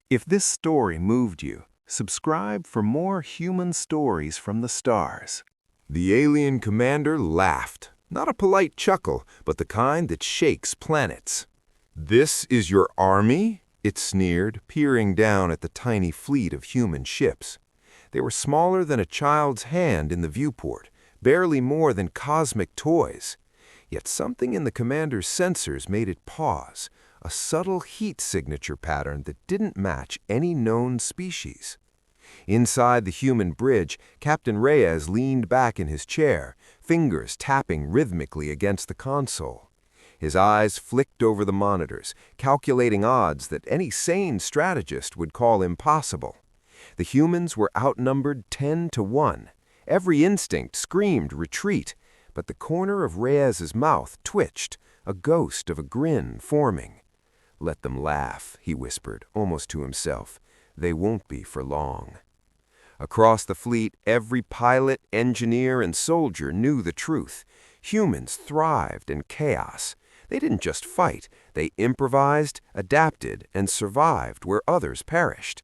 If this story moved you, subscribe for more human stories from the stars. The alien commander laughed. Not a polite chuckle, but the kind that shakes planets. "This is your army?" it sneered, peering down at the tiny fleet of human ships. They were smaller than a child's hand in the viewport, barely more than cosmic toys. Yet something in the commander's sensors made it pause, a subtle heat signature pattern that didn't match any known species. Inside the human bridge, Captain Reyes leaned back in his chair, fingers tapping rhythmically against the console. His eyes flicked over the monitors, calculating odds that any sane strategist would call impossible. The humans were outnumbered 10-1. Every instinct screamed retreat, but the corner of Reyes's mouth twitched, a ghost of a grin forming. "Let them laugh," he whispered, almost to himself. "They won't be for long." Across the fleet, every pilot, engineer, and soldier knew the truth. Humans thrived in chaos. They didn't just fight. They improvised, adapted, and survived where others perished.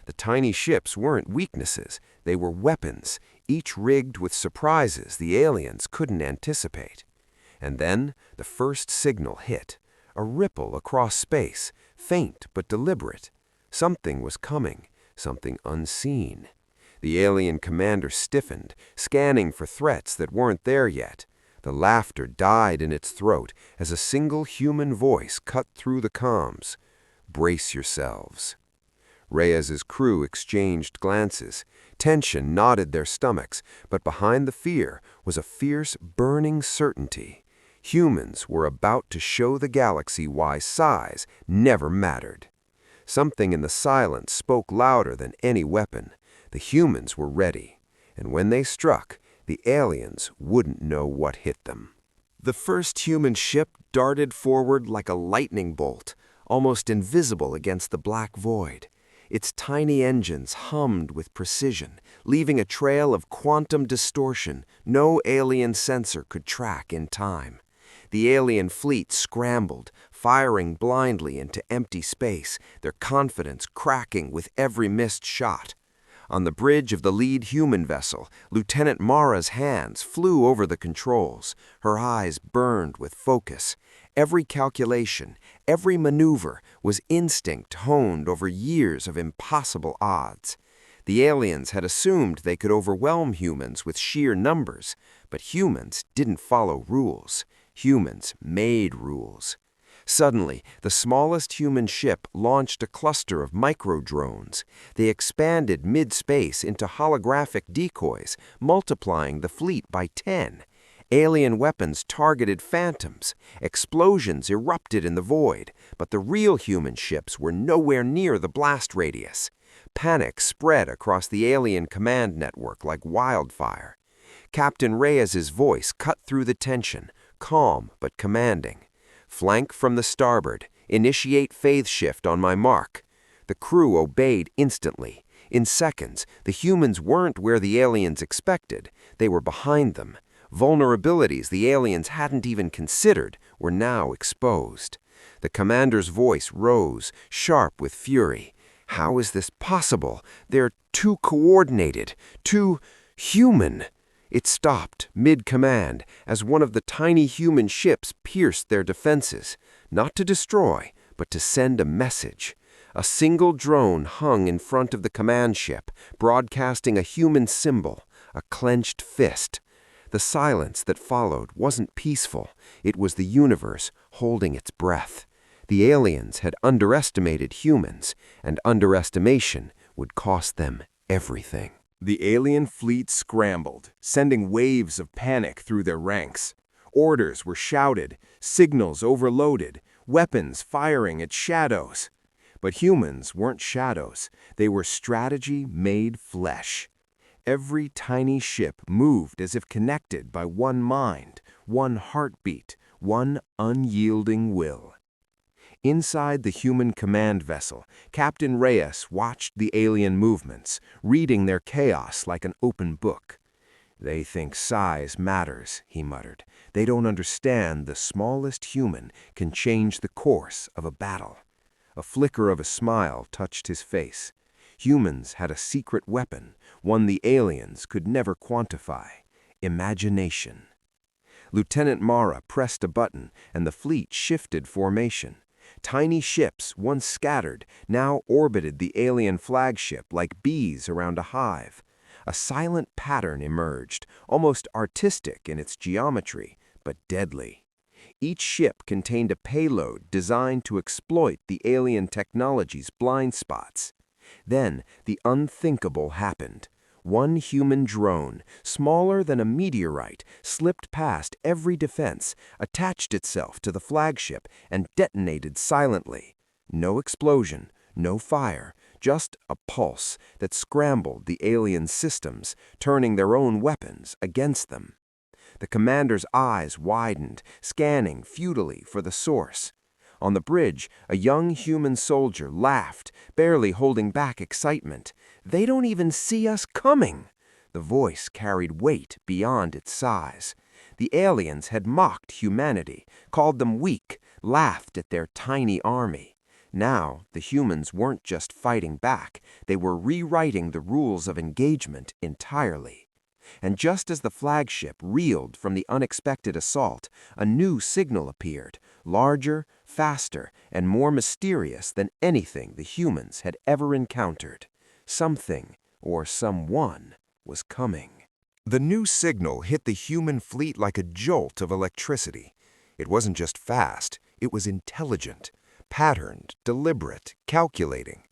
The tiny ships weren't weaknesses. They were weapons, each rigged with surprises the aliens couldn't anticipate. And then the first signal hit. A ripple across space, faint but deliberate. Something was coming, something unseen. The alien commander stiffened, scanning for threats that weren't there yet. The laughter died in its throat as a single human voice cut through the comms. "Brace yourselves." Reyes's crew exchanged glances. Tension knotted their stomachs, but behind the fear was a fierce, burning certainty. Humans were about to show the galaxy why size never mattered. Something in the silence spoke louder than any weapon. The humans were ready, and when they struck, the aliens wouldn't know what hit them. The first human ship darted forward like a lightning bolt, almost invisible against the black void. Its tiny engines hummed with precision, leaving a trail of quantum distortion no alien sensor could track in time. The alien fleet scrambled, firing blindly into empty space, their confidence cracking with every missed shot. On the bridge of the lead human vessel, Lieutenant Mara's hands flew over the controls. Her eyes burned with focus. Every calculation, every maneuver was instinct honed over years of impossible odds. The aliens had assumed they could overwhelm humans with sheer numbers, but humans didn't follow rules. Humans made rules. Suddenly, the smallest human ship launched a cluster of micro-drones. They expanded mid-space into holographic decoys, multiplying the fleet by 10. Alien weapons targeted phantoms. Explosions erupted in the void, but the real human ships were nowhere near the blast radius. Panic spread across the alien command network like wildfire. Captain Reyes's voice cut through the tension, calm but commanding. "Flank from the starboard. Initiate phase shift on my mark." The crew obeyed instantly. In seconds, the humans weren't where the aliens expected. They were behind them. Vulnerabilities the aliens hadn't even considered were now exposed. The commander's voice rose, sharp with fury. "How is this possible? They're too coordinated, too human." It stopped mid-command as one of the tiny human ships pierced their defenses, not to destroy, but to send a message. A single drone hung in front of the command ship, broadcasting a human symbol, a clenched fist. The silence that followed wasn't peaceful. It was the universe holding its breath. The aliens had underestimated humans, and underestimation would cost them everything. The alien fleet scrambled, sending waves of panic through their ranks. Orders were shouted, signals overloaded, weapons firing at shadows. But humans weren't shadows. They were strategy made flesh. Every tiny ship moved as if connected by one mind, one heartbeat, one unyielding will. Inside the human command vessel, Captain Reyes watched the alien movements, reading their chaos like an open book. "They think size matters," he muttered. "They don't understand the smallest human can change the course of a battle." A flicker of a smile touched his face. Humans had a secret weapon, one the aliens could never quantify: imagination. Lieutenant Mara pressed a button, and the fleet shifted formation. Tiny ships, once scattered, now orbited the alien flagship like bees around a hive. A silent pattern emerged, almost artistic in its geometry, but deadly. Each ship contained a payload designed to exploit the alien technology's blind spots. Then the unthinkable happened. One human drone, smaller than a meteorite, slipped past every defense, attached itself to the flagship, and detonated silently. No explosion, no fire, just a pulse that scrambled the alien systems, turning their own weapons against them. The commander's eyes widened, scanning futilely for the source. On the bridge, a young human soldier laughed, barely holding back excitement. "They don't even see us coming!" The voice carried weight beyond its size. The aliens had mocked humanity, called them weak, laughed at their tiny army. Now, the humans weren't just fighting back, they were rewriting the rules of engagement entirely. And just as the flagship reeled from the unexpected assault, a new signal appeared, larger, faster, and more mysterious than anything the humans had ever encountered. Something, or someone, was coming. The new signal hit the human fleet like a jolt of electricity. It wasn't just fast, it was intelligent, patterned, deliberate, calculating.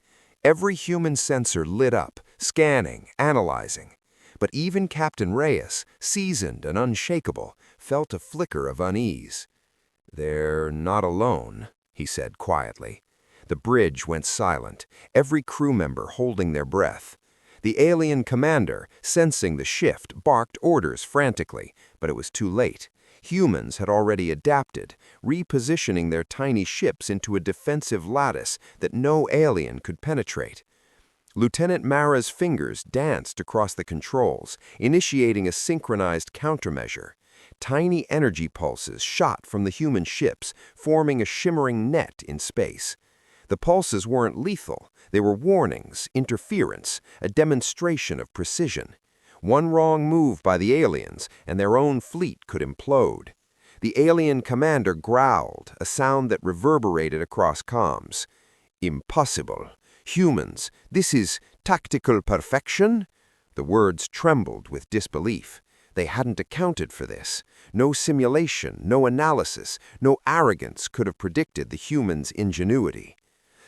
Every human sensor lit up, scanning, analyzing. But even Captain Reyes, seasoned and unshakable, felt a flicker of unease. "They're not alone," he said quietly. The bridge went silent, every crew member holding their breath. The alien commander, sensing the shift, barked orders frantically, but it was too late. Humans had already adapted, repositioning their tiny ships into a defensive lattice that no alien could penetrate. Lieutenant Mara's fingers danced across the controls, initiating a synchronized countermeasure. Tiny energy pulses shot from the human ships, forming a shimmering net in space. The pulses weren't lethal. They were warnings, interference, a demonstration of precision. One wrong move by the aliens, and their own fleet could implode. The alien commander growled, a sound that reverberated across comms. "Impossible. Humans, this is tactical perfection?" The words trembled with disbelief. They hadn't accounted for this. No simulation, no analysis, no arrogance could have predicted the humans' ingenuity.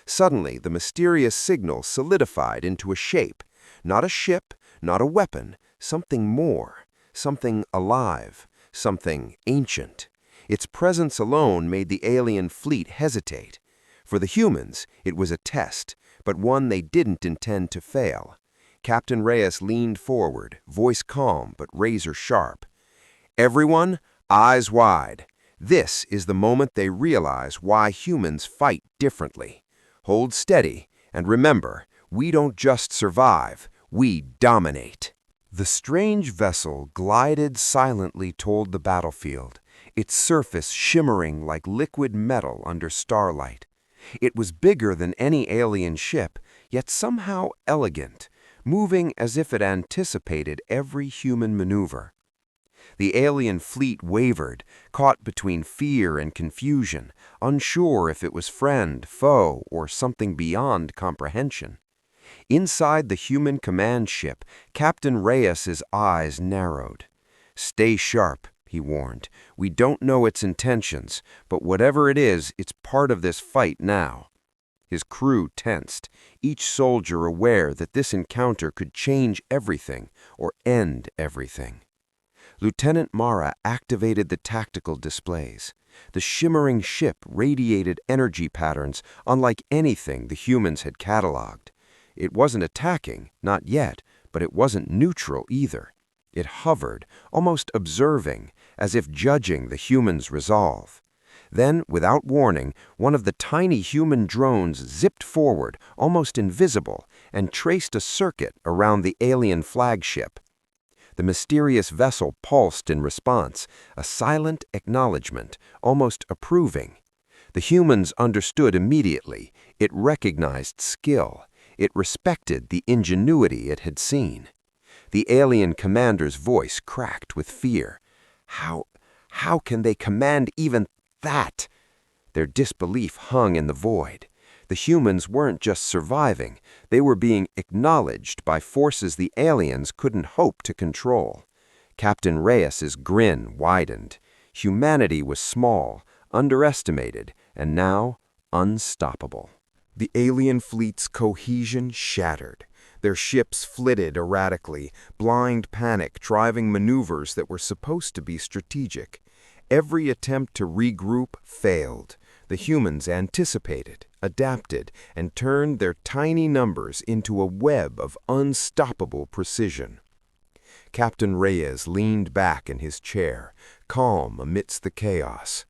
Suddenly, the mysterious signal solidified into a shape. Not a ship, not a weapon, something more, something alive, something ancient. Its presence alone made the alien fleet hesitate. For the humans, it was a test, but one they didn't intend to fail. Captain Reyes leaned forward, voice calm but razor-sharp. "Everyone, eyes wide. This is the moment they realize why humans fight differently. Hold steady, and remember, we don't just survive, we dominate." The strange vessel glided silently toward the battlefield, its surface shimmering like liquid metal under starlight. It was bigger than any alien ship, yet somehow elegant, moving as if it anticipated every human maneuver. The alien fleet wavered, caught between fear and confusion, unsure if it was friend, foe, or something beyond comprehension. Inside the human command ship, Captain Reyes's eyes narrowed. "Stay sharp," he warned. "We don't know its intentions, but whatever it is, it's part of this fight now." His crew tensed, each soldier aware that this encounter could change everything or end everything. Lieutenant Mara activated the tactical displays. The shimmering ship radiated energy patterns unlike anything the humans had cataloged. It wasn't attacking, not yet, but it wasn't neutral either. It hovered, almost observing, as if judging the humans' resolve. Then, without warning, one of the tiny human drones zipped forward, almost invisible, and traced a circuit around the alien flagship. The mysterious vessel pulsed in response, a silent acknowledgement, almost approving. The humans understood immediately. It recognized skill. It respected the ingenuity it had seen. The alien commander's voice cracked with fear. How can they command even that? Their disbelief hung in the void. The humans weren't just surviving, they were being acknowledged by forces the aliens couldn't hope to control. Captain Reyes's grin widened. Humanity was small, underestimated, and now unstoppable. The alien fleet's cohesion shattered. Their ships flitted erratically, blind panic driving maneuvers that were supposed to be strategic. Every attempt to regroup failed. The humans anticipated, adapted, and turned their tiny numbers into a web of unstoppable precision. Captain Reyes leaned back in his chair, calm amidst the chaos.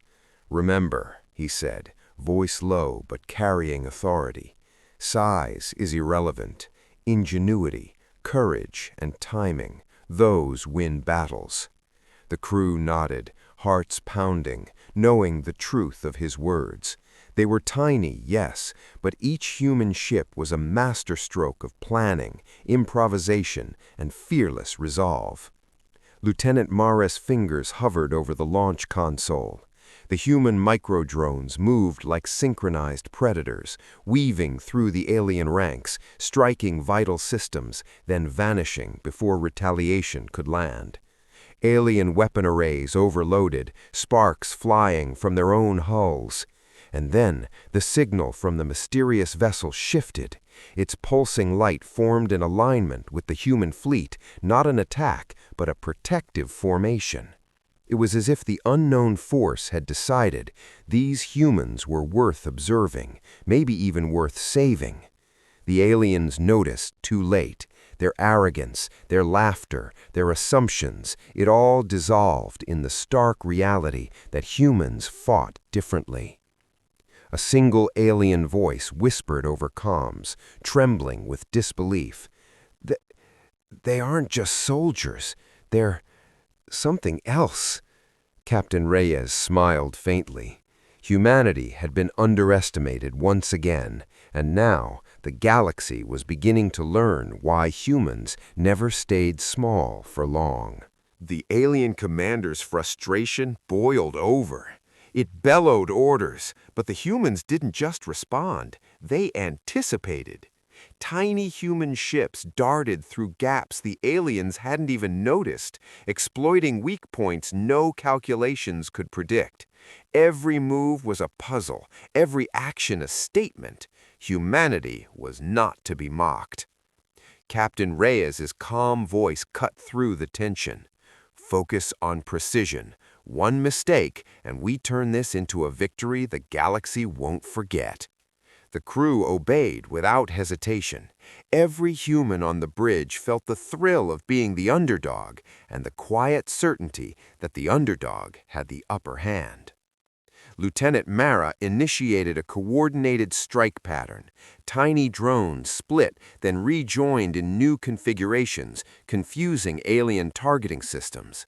"Remember," he said, voice low but carrying authority, "size is irrelevant. Ingenuity, courage, and timing, those win battles." The crew nodded, hearts pounding, knowing the truth of his words. They were tiny, yes, but each human ship was a masterstroke of planning, improvisation, and fearless resolve. Lieutenant Mara's fingers hovered over the launch console. The human microdrones moved like synchronized predators, weaving through the alien ranks, striking vital systems, then vanishing before retaliation could land. Alien weapon arrays overloaded, sparks flying from their own hulls. And then the signal from the mysterious vessel shifted. Its pulsing light formed an alignment with the human fleet, not an attack, but a protective formation. It was as if the unknown force had decided these humans were worth observing, maybe even worth saving. The aliens noticed too late. Their arrogance, their laughter, their assumptions, it all dissolved in the stark reality that humans fought differently. A single alien voice whispered over comms, trembling with disbelief. They aren't just soldiers. They're something else." Captain Reyes smiled faintly. Humanity had been underestimated once again, and now the galaxy was beginning to learn why humans never stayed small for long. The alien commander's frustration boiled over. It bellowed orders, but the humans didn't just respond, they anticipated. Tiny human ships darted through gaps the aliens hadn't even noticed, exploiting weak points no calculations could predict. Every move was a puzzle, every action a statement. Humanity was not to be mocked. Captain Reyes's calm voice cut through the tension. "Focus on precision. One mistake, and we turn this into a victory the galaxy won't forget." The crew obeyed without hesitation. Every human on the bridge felt the thrill of being the underdog and the quiet certainty that the underdog had the upper hand. Lieutenant Mara initiated a coordinated strike pattern. Tiny drones split, then rejoined in new configurations, confusing alien targeting systems.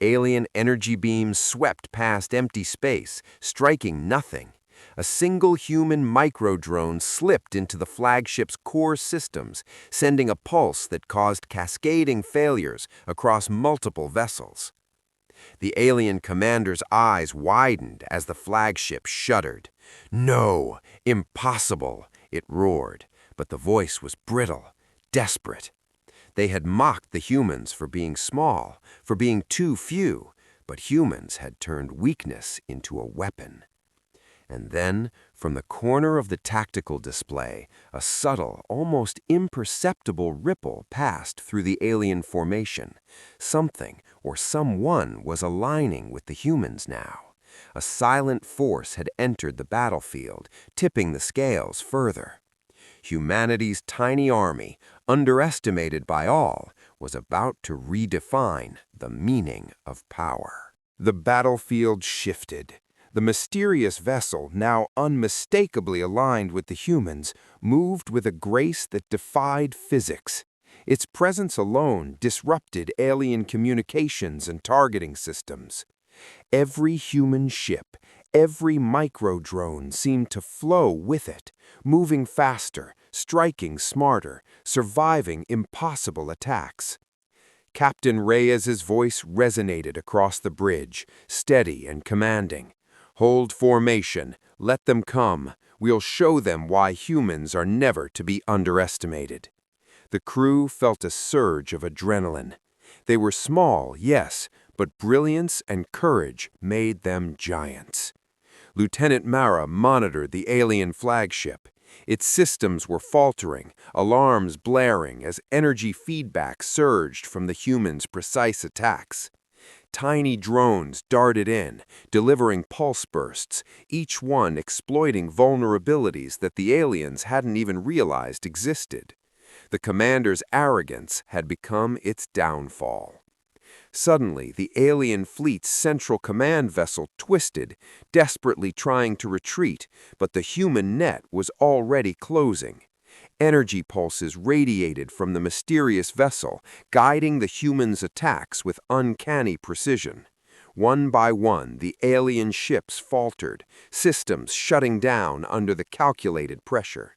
Alien energy beams swept past empty space, striking nothing. A single human microdrone slipped into the flagship's core systems, sending a pulse that caused cascading failures across multiple vessels. The alien commander's eyes widened as the flagship shuddered. "No, impossible," it roared, but the voice was brittle, desperate. They had mocked the humans for being small, for being too few, but humans had turned weakness into a weapon. And then, from the corner of the tactical display, a subtle, almost imperceptible ripple passed through the alien formation. Something or someone was aligning with the humans now. A silent force had entered the battlefield, tipping the scales further. Humanity's tiny army, underestimated by all, was about to redefine the meaning of power. The battlefield shifted. The mysterious vessel, now unmistakably aligned with the humans, moved with a grace that defied physics. Its presence alone disrupted alien communications and targeting systems. Every human ship, Every micro-drone seemed to flow with it, moving faster, striking smarter, surviving impossible attacks. Captain Reyes's voice resonated across the bridge, steady and commanding. "Hold formation, let them come. We'll show them why humans are never to be underestimated." The crew felt a surge of adrenaline. They were small, yes, but brilliance and courage made them giants. Lieutenant Mara monitored the alien flagship. Its systems were faltering, alarms blaring as energy feedback surged from the humans' precise attacks. Tiny drones darted in, delivering pulse bursts, each one exploiting vulnerabilities that the aliens hadn't even realized existed. The commander's arrogance had become its downfall. Suddenly, the alien fleet's central command vessel twisted, desperately trying to retreat, but the human net was already closing. Energy pulses radiated from the mysterious vessel, guiding the humans' attacks with uncanny precision. One by one, the alien ships faltered, systems shutting down under the calculated pressure.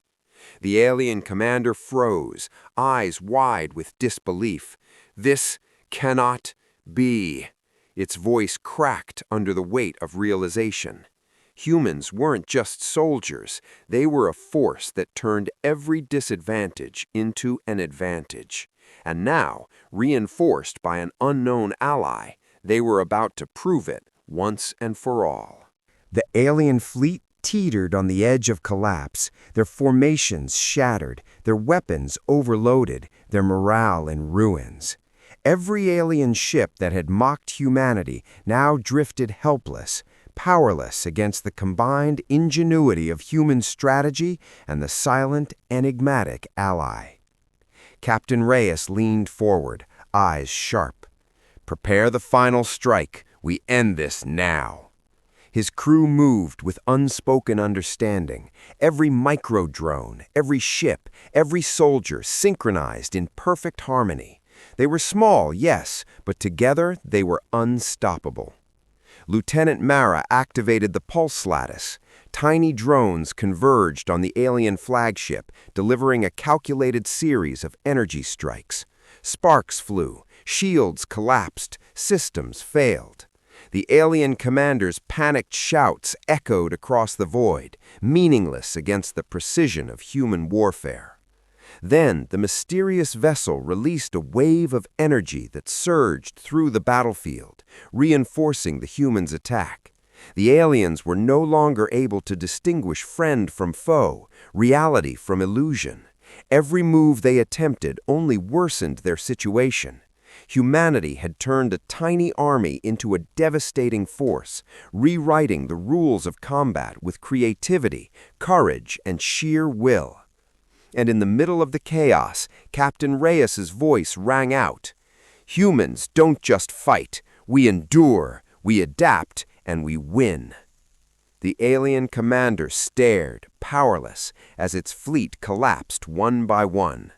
The alien commander froze, eyes wide with disbelief. "This cannot be." Its voice cracked under the weight of realization. Humans weren't just soldiers, they were a force that turned every disadvantage into an advantage. And now, reinforced by an unknown ally, they were about to prove it once and for all. The alien fleet teetered on the edge of collapse, their formations shattered, their weapons overloaded, their morale in ruins. Every alien ship that had mocked humanity now drifted helpless, powerless against the combined ingenuity of human strategy and the silent, enigmatic ally. Captain Reyes leaned forward, eyes sharp. "Prepare the final strike. We end this now." His crew moved with unspoken understanding. Every micro-drone, every ship, every soldier synchronized in perfect harmony. They were small, yes, but together they were unstoppable. Lieutenant Mara activated the pulse lattice. Tiny drones converged on the alien flagship, delivering a calculated series of energy strikes. Sparks flew, shields collapsed, systems failed. The alien commander's panicked shouts echoed across the void, meaningless against the precision of human warfare. Then the mysterious vessel released a wave of energy that surged through the battlefield, reinforcing the humans' attack. The aliens were no longer able to distinguish friend from foe, reality from illusion. Every move they attempted only worsened their situation. Humanity had turned a tiny army into a devastating force, rewriting the rules of combat with creativity, courage, and sheer will. And in the middle of the chaos, Captain Reyes's voice rang out. "Humans don't just fight. We endure, we adapt, and we win." The alien commander stared, powerless, as its fleet collapsed one by one.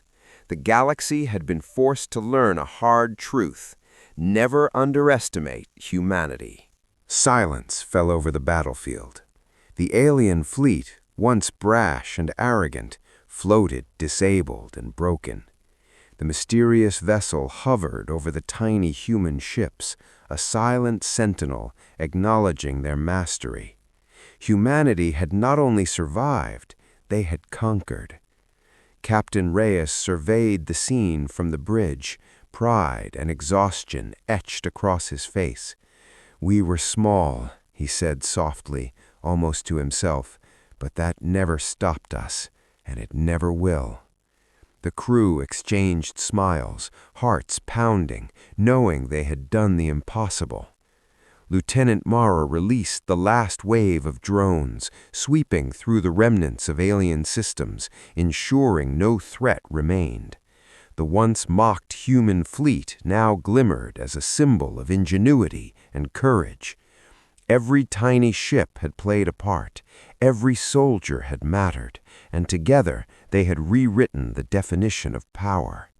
The galaxy had been forced to learn a hard truth: never underestimate humanity. Silence fell over the battlefield. The alien fleet, once brash and arrogant, floated disabled and broken. The mysterious vessel hovered over the tiny human ships, a silent sentinel acknowledging their mastery. Humanity had not only survived, they had conquered. Captain Reyes surveyed the scene from the bridge, pride and exhaustion etched across his face. "We were small," he said softly, almost to himself, "but that never stopped us, and it never will." The crew exchanged smiles, hearts pounding, knowing they had done the impossible. Lieutenant Mara released the last wave of drones, sweeping through the remnants of alien systems, ensuring no threat remained. The once mocked human fleet now glimmered as a symbol of ingenuity and courage. Every tiny ship had played a part, every soldier had mattered, and together they had rewritten the definition of power.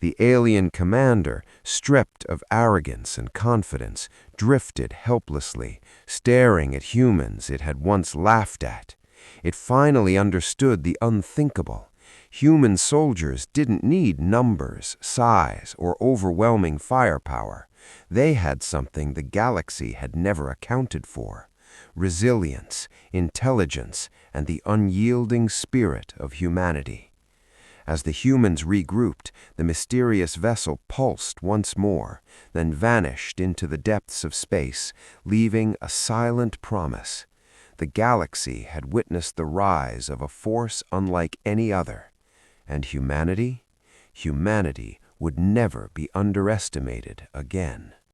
The alien commander, stripped of arrogance and confidence, drifted helplessly, staring at humans it had once laughed at. It finally understood the unthinkable. Human soldiers didn't need numbers, size, or overwhelming firepower. They had something the galaxy had never accounted for: resilience, intelligence, and the unyielding spirit of humanity. As the humans regrouped, the mysterious vessel pulsed once more, then vanished into the depths of space, leaving a silent promise. The galaxy had witnessed the rise of a force unlike any other, and humanity would never be underestimated again.